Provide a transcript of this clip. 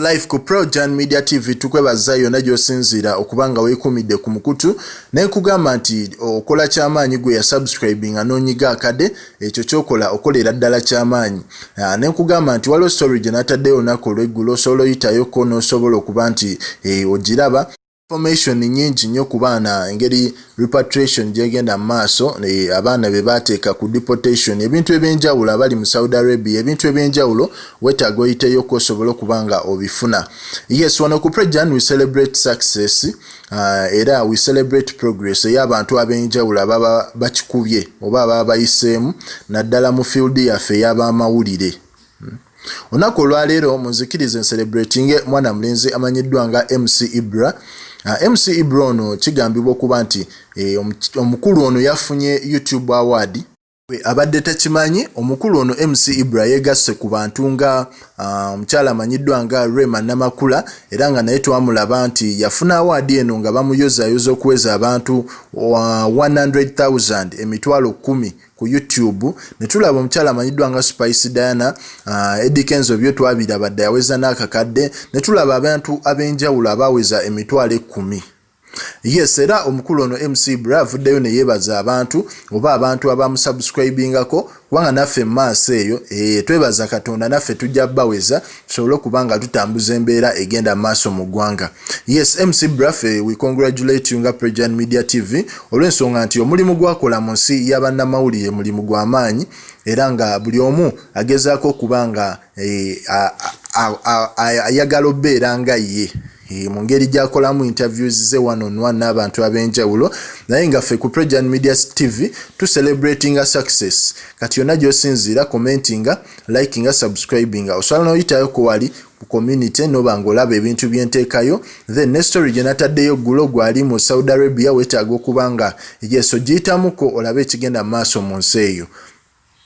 live ku Projan Media TV tukwebaza yonna gy'osinziira okubanga weekumidde ku mukutu naye nkugamba nti okola ky'amaanyi gwe ya subscribing anoonyiga akade ekyo kyokola okolera ddala ky'amaanyi naye nkugamba nti waliwo story gye nataddeyo olunaku olw'eggulo osobola oyitayoko n'osobola okuba nti ogiraba information nyingi nnyo ku baana engeri repatriation gyegenda mu maaso abaana be baateeka ku deportation ebintu ebyenjawulo abali mu Saudi Arabia ebintu ebyenjawulo weetaaga oyiteyoko osobola okubanga obifuna. Yes, wano ku Projan we celebrate success era we celebrate progress ey'abantu ab'enjawulo ababa bakikubye oba ababa bayiseemu naddala mu field yaffe ey'abamawulire. Olunaku olwaleero munzikirize celebrating mwana mulenzi amanyiddwa nga MC Ibra. MC Ibra ono kigambibwa okuba nti omukulu ono yafunye YouTube award. Abadde takimanyi omukulu ono MC Ibra yegasse ku bantu nga omukyala amanyiddwa nga Rema Namakula era nga naye twamulaba nti yafuna award eno nga bamuyozayoza okuweza abantu 100,000 emitwalo 10 ku YouTube. Ne tulaba omukyala amanyiddwa nga Spice Diana Eddie Kenzo byo twabiraba dda yaweza n'akakadde. Ne tulaba abantu ab'enjawulo abaweza emitwalo 10. Yes, era omukulu ono MC Ibra avuddeyo ne yeebaza abantu oba abantu abamusubscribingako kubanga naffe maaso eyo twebaza Katonda naffe tujja baweza tusobole okubanga tutambuza embeera egenda maaso mu ggwanga. Yes, MC Ibra we congratulate you nga Projan Media TV olw'ensonga nti omulimu gwakola mu nsi y'abannamawulire mulimu gw'amaanyi era nga buli omu agezaako okubanga ayagala obbeera nga ye. Mu ngeri gy'akolamu interviews ze one on one n'abantu ab'enjawulo naye nga ffe ku Projan Media TV tu celebrating a success kati yonna gy'osinziira commentinga likinga subscribinga osobola n'oyitayo ku wali ku community n'oba ng'olaba ebintu byenteekayo then ne story gye nataddeyo ggulo gwali mu Saudi Arabia weetaaga okuba nga yeso giyitamuko olabe ekigenda mu maaso mu nsi eyo.